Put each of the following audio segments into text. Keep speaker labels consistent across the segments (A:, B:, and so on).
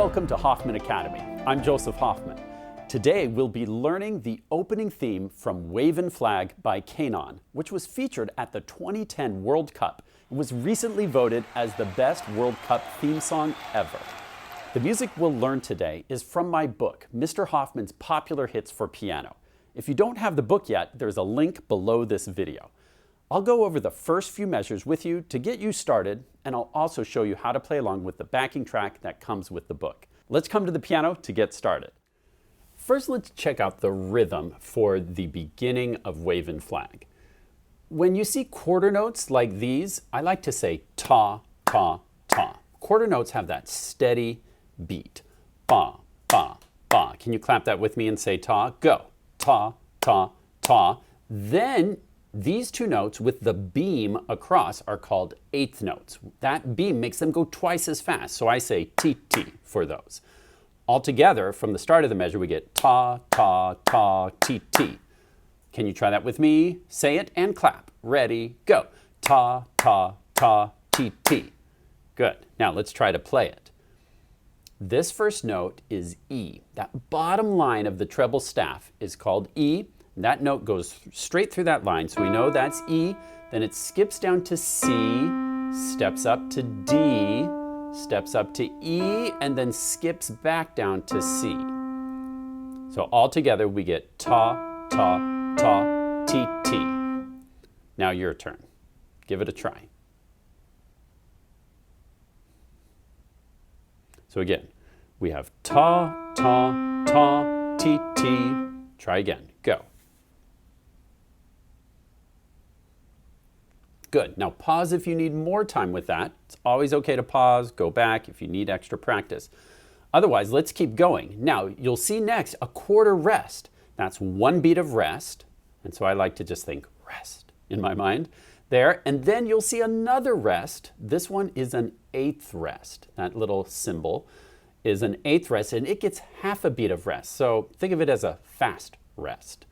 A: welcome to Hoffman Academy. I'm Joseph Hoffman. Today we'll be learning the opening theme from Wavin Flag by Kanon, which was featured at the 2010 World Cup and was recently voted as the best World Cup theme song ever. The music we'll learn today is from my book, Mr. Hoffman's Popular Hits for Piano. If you don't have the book yet, there's a link below this video. I'll go over the first few measures with you to get you started, and I'll also show you how to play along with the backing track that comes with the book. Let's come to the piano to get started. First, let's check out the rhythm for the beginning of Wavin Flag. When you see quarter notes like these, I like to say ta, ta, ta. Quarter notes have that steady beat. Ba, ba, ba. Can you clap that with me and say ta? Go. Ta, ta, ta. Then these two notes with the beam across are called eighth notes. That beam makes them go twice as fast, so I say ti, ti for those. Altogether, from the start of the measure, we get ta, ta, ta, ti, ti. Can you try that with me? Say it and clap. Ready, go. Ta, ta, ta, ti, ti. Good. Now let's try to play it. This first note is E. That bottom line of the treble staff is called E. That note goes straight through that line, so we know that's E. Then it skips down to C, steps up to D, steps up to E, and then skips back down to C. So all together we get ta, ta, ta, ti, ti. Now your turn. Give it a try. So again, we have ta, ta, ta, ti, ti. Try again. Go. Good. Now pause if you need more time with that. It's always okay to pause, go back if you need extra practice. Otherwise, let's keep going. Now, you'll see next a quarter rest. That's one beat of rest. And so I like to just think rest in my mind there. And then you'll see another rest. This one is an eighth rest. That little symbol is an eighth rest, and it gets half a beat of rest. So think of it as a fast rest.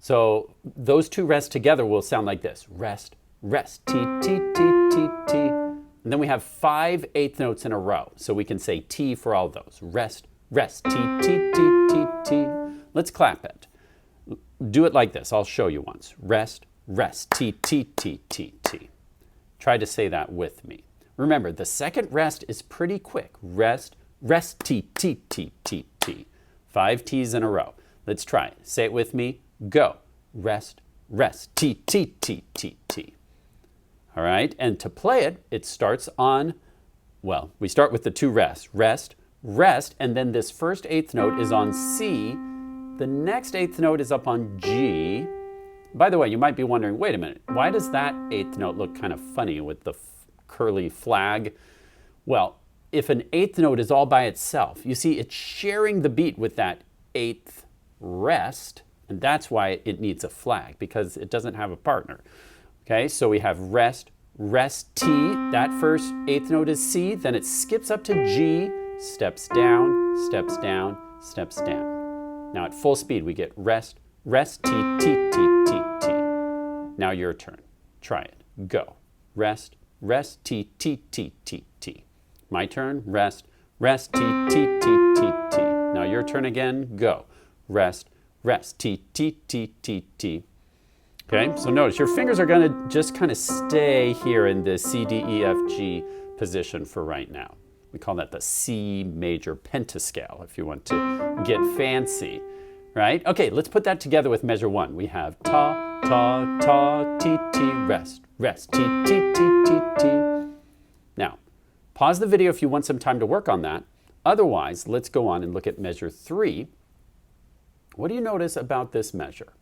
A: So those two rests together will sound like this. Rest, rest, ti, ti, ti, ti, ti. And then we have 5 eighth notes in a row. So we can say T for all those. Rest, rest, ti, ti, ti, ti, ti. Let's clap it. Do it like this. I'll show you once. Rest, rest, ti, ti, ti, ti, ti. Try to say that with me. Remember, the second rest is pretty quick. Rest, rest, ti, ti, ti, ti, ti. 5 T's in a row. Let's try it. Say it with me. Go. Rest, rest, ti, ti, ti, ti, ti. All right, and to play it, it starts on, well, we start with the two rests. Rest, rest, and then this first eighth note is on C. The next eighth note is up on G. By the way, you might be wondering, wait a minute, why does that eighth note look kind of funny with the curly flag? Well, if an eighth note is all by itself, you see it's sharing the beat with that eighth rest, and that's why it needs a flag, because it doesn't have a partner. Okay, so we have rest, rest, T. That first eighth note is C. Then it skips up to G, steps down, steps down, steps down. Now at full speed, we get rest, rest, T, T, T, T, T. Now your turn. Try it. Go. Rest, rest, T, T, T, T, T. My turn. Rest, rest, T, T, T, T, T. Now your turn again. Go. Rest, rest, T, T, T, T, T. Okay, so notice your fingers are going to just kind of stay here in the C, D, E, F, G position for right now. We call that the C major pentascale if you want to get fancy, right? Okay, let's put that together with measure 1. We have ta, ta, ta, ti, ti, rest, rest, ti, ti, ti, ti, ti. Now, pause the video if you want some time to work on that. Otherwise, let's go on and look at measure 3. What do you notice about this measure?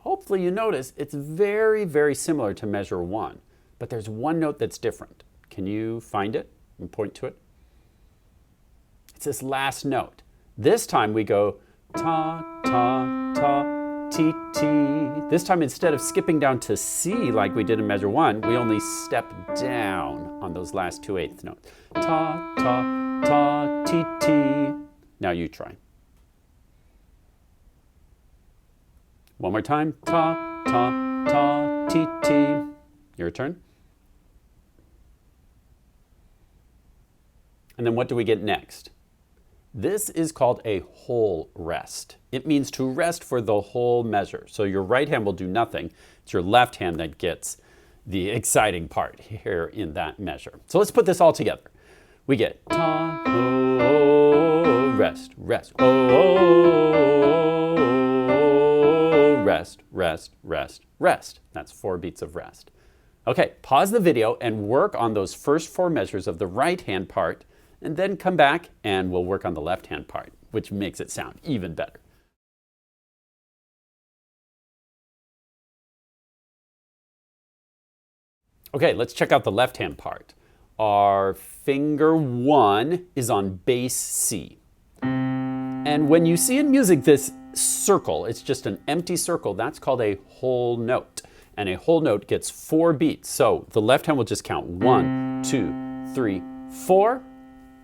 A: Hopefully you notice it's very, very similar to measure 1, but there's one note that's different. Can you find it and point to it? It's this last note. This time we go ta, ta, ta, ti, ti. This time instead of skipping down to C like we did in measure 1, we only step down on those last 2 eighth notes. Ta, ta, ta, ti, ti. Now you try. One more time. Ta, ta, ta, ti, ti. Your turn. And then what do we get next? This is called a whole rest. It means to rest for the whole measure. So your right hand will do nothing. It's your left hand that gets the exciting part here in that measure. So let's put this all together. We get ta, oh, rest, rest, oh, rest, rest, rest, rest. That's 4 beats of rest. Okay, pause the video and work on those first 4 measures of the right hand part, and then come back and we'll work on the left hand part, which makes it sound even better. Okay, let's check out the left hand part. Our finger 1 is on bass C. And when you see in music this circle, it's just an empty circle, that's called a whole note. And a whole note gets 4 beats. So the left hand will just count 1, 2, 3, 4.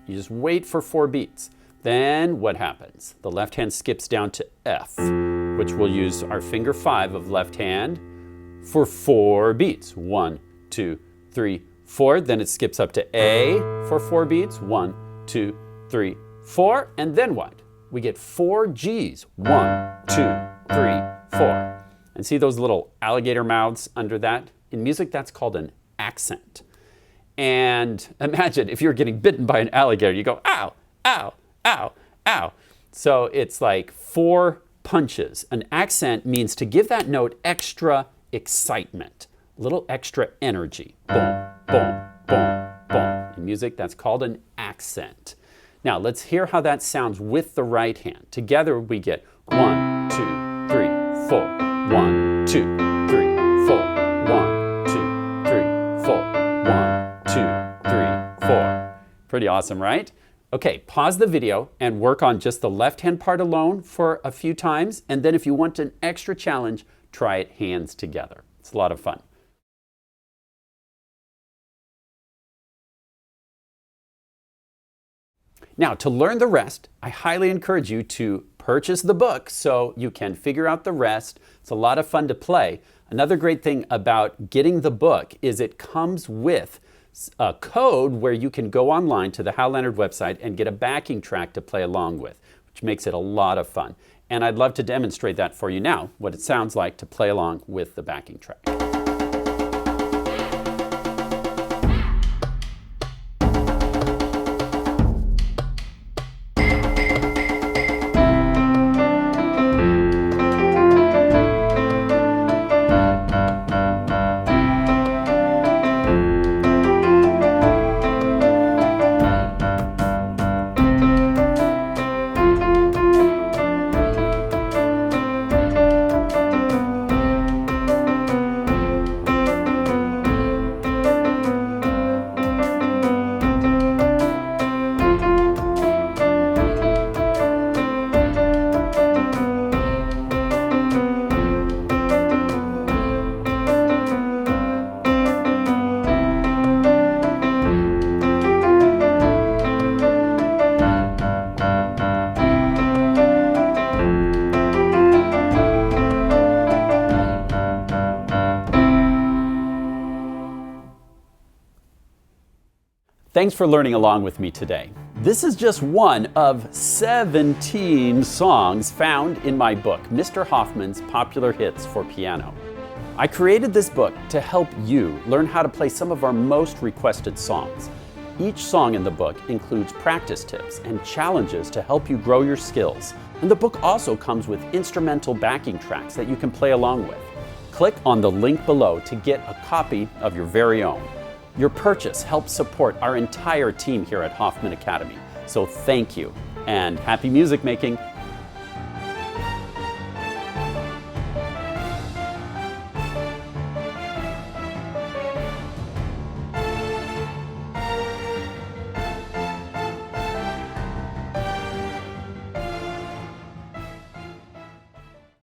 A: You just wait for 4 beats. Then what happens? The left hand skips down to F, which we'll use our finger 5 of left hand for 4 beats. 1, 2, 3, 4. Then it skips up to A for 4 beats. 1, 2, 3, 4. And then what? We get 4 Gs. 1, 2, 3, 4. And see those little alligator mouths under that? In music, that's called an accent. And imagine if you're getting bitten by an alligator, you go, ow, ow, ow, ow. So it's like 4 punches. An accent means to give that note extra excitement, a little extra energy. Boom, boom, boom, boom. In music, that's called an accent. Now let's hear how that sounds with the right hand. Together we get 1, 2, 3, 4. 1, 2, 3, 4. 1, 2, 3, 4. 1, 2, 3, 4. Pretty awesome, right? Okay, pause the video and work on just the left hand part alone for a few times. And then if you want an extra challenge, try it hands together. It's a lot of fun. Now, to learn the rest, I highly encourage you to purchase the book so you can figure out the rest. It's a lot of fun to play. Another great thing about getting the book is it comes with a code where you can go online to the Hal Leonard website and get a backing track to play along with, which makes it a lot of fun. And I'd love to demonstrate that for you now, what it sounds like to play along with the backing track. Thanks for learning along with me today. This is just one of 17 songs found in my book, Mr. Hoffman's Popular Hits for Piano. I created this book to help you learn how to play some of our most requested songs. Each song in the book includes practice tips and challenges to help you grow your skills. And the book also comes with instrumental backing tracks that you can play along with. Click on the link below to get a copy of your very own. Your purchase helps support our entire team here at Hoffman Academy. So thank you, and happy music making!